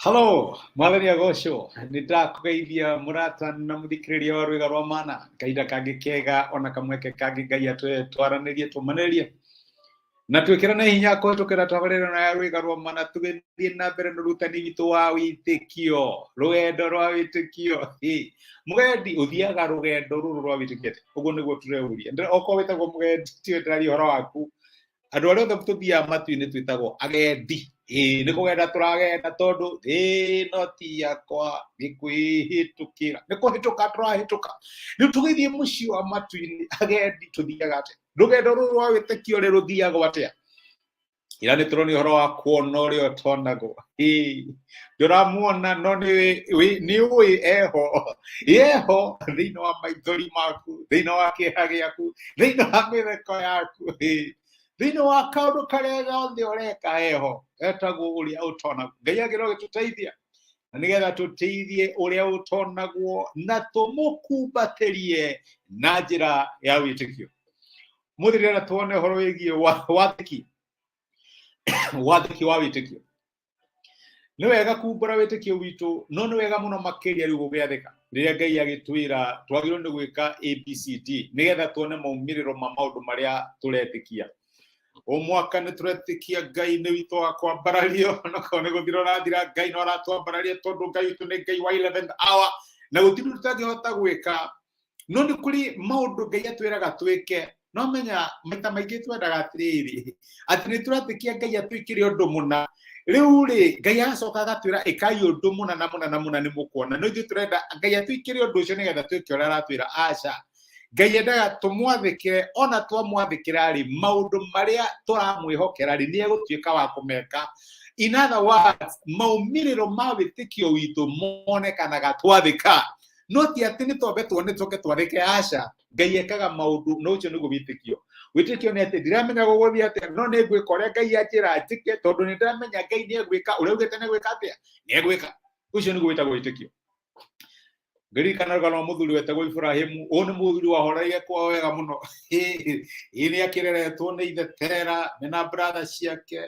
Halo, mwathani agocwo nindakũgeithia mũrata na mũthikĩrĩria wa rwĩga rwa mana kahinda kangĩ kega ona kamweke kangĩ Ngai atwaranĩrie tũmanĩrie na twĩkĩrane hinya kũhetũkĩra tabarĩra ya rwĩga rwa mana tũgĩthiĩ na mbere na ũrutani witũ wa wĩtĩkio, rũgendo rwa wĩtĩkio. Mũgendi ũthiaga rũgendo rũrũ rwa wĩtĩkio ũguo nĩguo tũreuria okorwo wĩtagwo mũgendi tiwe ndĩraria ũhoro waku. Andũ arĩa othe tũthiaga matu-inĩ twĩtagwo agendi. Nĩ kũgenda tũragenda tondũ ĩno ti yakwa nĩ kwĩhĩtũkĩra, nĩ kũhĩtũka tũrahĩtũka. Rĩu tũgĩthiĩ mũciĩ wa matu-inĩ agendi tũthiaga atĩa? Rũgendo rũrũ rwa wĩtĩkio rĩ rũthiagwo atĩa? Ira nĩ tũronio ũhoro wa kuona ũrĩa ũtonagwo. Ndũramuona no nĩ ũĩ eho thĩinĩ wa maithori maku, thĩinĩ wa kĩeha gĩaku, thĩinĩ wa mĩtheko yaku, thĩinĩ wa kaũndũ karĩa gothe ũreka eho etagwo ũrĩa ũtonagwo. Ngai agĩrwo gĩtũteithia na nĩgetha tũteithie ũrĩa ũtonagwo na tũmũkumbatĩrie na njĩra ya wĩtĩkio. Mũthirĩra tuone ũhoro wĩgiĩ wathĩki wa wĩtĩkio. Nĩ wega kumbũra wĩtĩkio witũ no nĩ wega mũno makĩria rĩu gũgĩathĩka rĩrĩa Ngai agĩtwĩra twagĩrĩirwo nĩ gwĩka ABCD nĩgetha tuone maumĩrĩro ma maũndũ marĩa tũretĩkia. O mwaka nĩ tũretĩkia Ngai nĩ witũ wa kwambarario, onokorwo nĩ gũthira ũrathira Ngai no aratwambararia tondũ Ngai witũ nĩ Ngai wa 11th hour na gũtirĩ tũtangĩhota gwĩka. No nĩ kũrĩ maũndũ Ngai atwĩraga twĩke, no menya maita maingĩ twendaga atĩrĩrĩ atĩ nĩ tũretĩkia Ngai atwĩkire ũndũ mũna. Rĩu rĩ Ngai agacoka agatwĩra ĩkai ũndũ mũna na mũna na mũna nĩ mũkuona. No ithuĩ tũrenda Ngai atwĩkire ũndũ ũcio nĩgetha twĩke ũrĩa aratwĩra. Aca, Ngai endaga tũmwathĩkĩre, ona twamwathĩkĩra rĩ maũndũ marĩa tũramwĩhokera rĩ nĩ egũtuĩka wa kũmeka. In other words, maumĩrĩro ma wĩtĩkio witũ monekanaga twathĩka, no ti atĩ nĩ twambe tuone tũke twathĩke. Aca, Ngai ekaga maũndũ na ũcio nĩguo wĩtĩkio. Wĩtĩkio nĩ atĩ ndiramenya gũgũthiĩ atĩa no nĩ ngwĩka ũrĩa Ngai anjĩra njĩke tondũ nĩ ndiramenya Ngai nĩ egwĩka ũrĩa augĩte nĩ egwĩka atĩa, nĩ egwĩka. Ũcio nĩguo wĩtagwo wĩtĩkio. Ndirikana rũgano rwa mũthuri wetagwo Ibrahimu. Ũyũ nĩ mũthuri wahoreire kwao wega mũno. Nĩ akĩreretwo nĩ ithe Tera na brother ciake,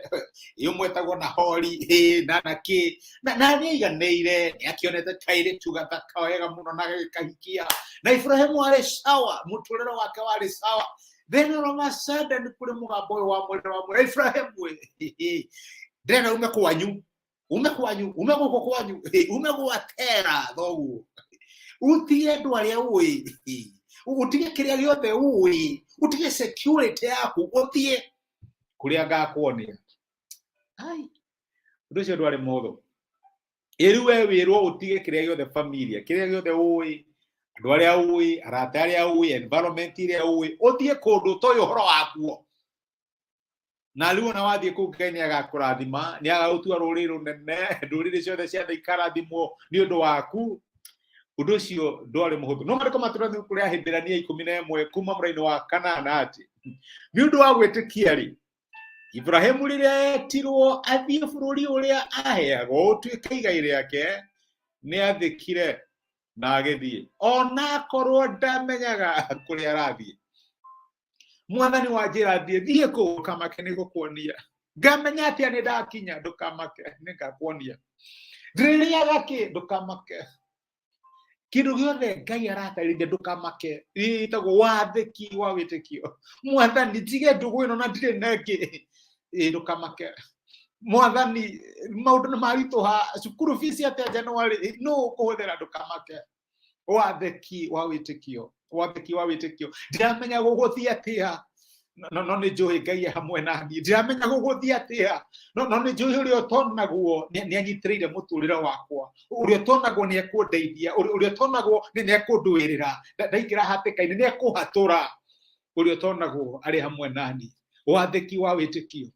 ũmwe etagwo Nahori na Nakĩ, na nĩ aiganĩire, nĩ akĩonete kairĩtu gathaka wega mũno na gagĩkahikia, na Ibrahimu arĩ sawa, mũtũrĩre wake warĩ sawa. Then all of a sudden kũrĩ mũgambo ũyũ wa mwĩra Ibrahimu, ndĩrenda ume kwanyu, ume gũkũ kwanyu, ume gwa Tera thoguo, utige andũ arĩa ũĩ, utige kĩrĩa gĩothe ũĩ, utige security yaku, ũthiĩ kũrĩa ngakuonia. Ai, ũndũ ũcio ndwarĩ mũhũthũ. Rĩu we wĩrwo ũtige kĩrĩa gĩothe familia, kĩrĩa gĩothe ũĩ, andũ arĩa ũĩ, arata arĩa ũĩ, environment ĩrĩa ũĩ, ũthiĩ kũndũ ũtoĩ ũhoro wakuo. Na rĩu ona wathiĩ kũu Ngai nĩ agakũrathima, nĩ agagũtua rũrĩrĩ rũnene, ndũrĩrĩ ciothe ciothe ikarathimwo nĩ ũndũ waku. Ũndũ ũcio ndwarĩ mũhũthũ. No marĩkũ matũrathimũ kũrĩ Ahĩmbĩrania 11 kuma mũraini wa 8 atĩ nĩ ũndũ wa gwĩtĩkia rĩ Ibrahimu rĩrĩa etirwo athiĩ bũrũri ũrĩa aheagwo ũtuĩke igai rĩake nĩ athĩkire na agĩthiĩ ona akorwo ndamenyaga kũrĩa arathiĩ. Mwathani wa njĩra thiĩ kũu ndũkamake nĩ gũkuonia. Ngamenya atĩa nĩ ndakinya, ndũkamake nĩ ngakuonia. Ndĩrĩrĩaga kĩ, ndũkamake. Kĩndũ gĩothe Ngai aratarĩria ndũkamake. Ĩtagwo wathĩki wa wĩtĩkio. Mwathani ndige ndũgũ ĩno na ndirĩ na ĩngĩ, ndũkamake. Mwathani maũndũ nĩ maritũha, cukuru fees atĩa January, no ũkũhũthĩra, ndũkamake. Wathĩki wa wĩtĩkio, wathĩki wa wĩtĩkio. Ndiramenya gũgũthiĩ atĩa no nĩ njũĩ Ngai hamwe na niĩ. Ndiramenya gũgũthiĩ atĩa no nĩ njũĩ ũrĩa ũtonagwo nĩ anyitĩrĩire mũtũrĩre wakwa, ũrĩa ũtonagwo nĩ ekũndeithia, ũrĩa ũtonagwo nĩ ekũndũĩrĩra, ndaingĩra hatĩka-inĩ nĩ ekũhatũra, ũrĩa ũtonagwo arĩ hamwe na niĩ. Wathĩki wa wĩtĩkio.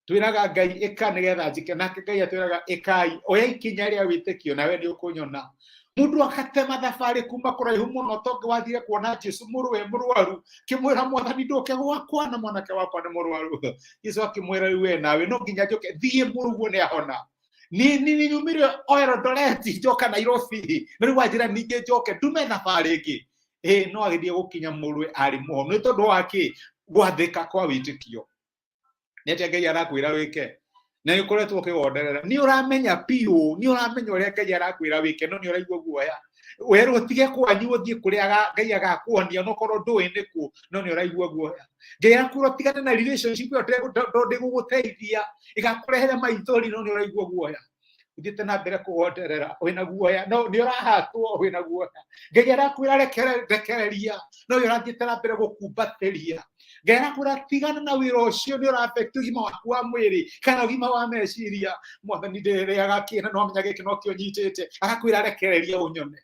Twĩraga Ngai ĩka nĩgetha njĩke, nake Ngai atwĩraga ĩkai, oya ikinya rĩa wĩtĩkio nawe nĩ ũkũnyona. Mũndũ agatema thabarĩ kuma kũraihu mũno tonga wathire kuona Jesũ mũrwaru, kĩmwĩra Mwathani ndũke gwakwa na mwanake wakwa nĩ mũrwaru. Jesũ akĩmwĩra rĩu we nawe no nginya njoke, thiĩ mũrũguo nĩ ahona. Nĩ nyumire Eldoret njoka Nairobi, na rĩu wanjĩra ningĩ njoke ndume thabarĩ ĩngĩ. No agĩthiĩ gũkinya mũrwe arĩ mũhono nĩ tondũ wa kĩ? Gwathĩka kwa wĩtĩkio. Nĩ atĩa Ngai arakwĩra wĩke? na ikoretwo kigonderera ni uramenya piu ni uramenya uria Ngai arakwira wike no ni uraigua guoya werwo tige kwanyu uthie kuria Ngai agakuonia no korwo ndui niku no ni uraigua guoya Ngai arakwira tigane na relationship yo ndiguguteithia igakurehere maithori no ni uraigua guoya uthiete na mbere kugonderera wina guoya no ni urahatwo wina guoya Ngai arakwira rekereria no ni urathiete na mbere gukumbatiria Ngai arakwira tigana na wira ucio ni uraffect ugima waku wa mwiri kana ugima wa meciria mwathani ndere agakina no amenya giki no kio nyitite agakwira rekereria unyone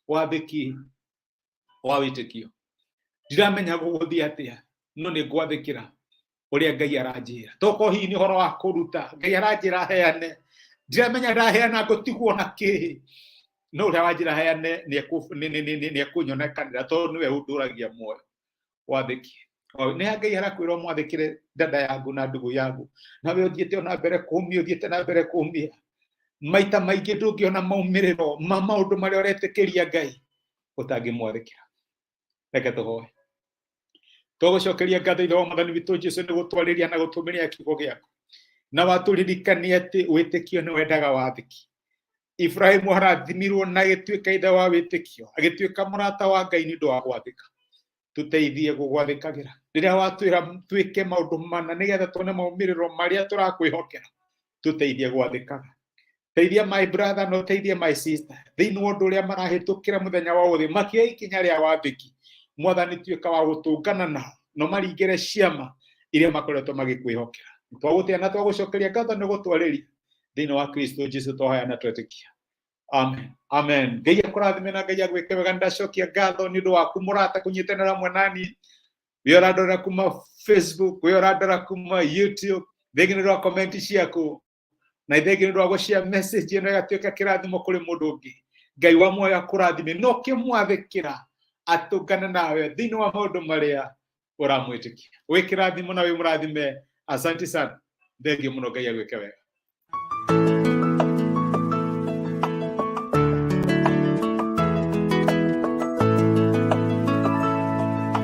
wathiki wa witikio ndiramenya guguthia atia no ni ngwathikira uria Ngai aranjira toko hi ni horo wa kuruta Ngai aranjira heane ndiramenya ndaheana ngutigwo na ki no uria wanjira heane ni ekunyonekanira to niwe unduragia moyo wathiki ni Ngai arakwira mwathikire dada yangu na ndugu yangu nawe uthiete na mbere kumia uthiete na mbere kumia maita maingi ndungiona maumiriro maundu maria uretikiria Ngai utangimwathikira reke tuhoe tugucokeria ngatho ithe wa Mwathani witu Jesu ni gutwariria na gutumiria kiugo giaku na waturirikania ati witikio ni wendaga wathiki Ibrahimu arathimirwo na agituika ithe wa witikio agituika murata wa Ngai ni ndu wa gwathika tuteithie gugwathikagira riria watwira twike maundu mana nigetha tuone maumiriro maria turakwihokera tuteithie gwathikaga teithia my brother no teithia my sister thiini wa undu uria marahitukira muthenya wa uthi makia ikinya ria wathiki Mwathani tuika wa gutungana nao no maringire ciama iria makoretwo magikwihokera twagutia na twagucokeria ngatho ni gutwariria thiini wa Kristo Jesu twahoya na twetikia amen amen Ngai akurathime na Ngai agwike wega ndacokia ngatho ni ndu waku murata kunyitanira mwenani wiorandora kuma Facebook wiorandora kuma YouTube thengine ro comment ciaku na thengine ro gucia message ino igatuika kirathimo kuri mundu ungi Ngai wa moyo akurathime no kimwathikira atungana nawe thiini wa maundu maria uramwitikia wikirathimo na wi murathime asante sana thengi muno Ngai agwike wega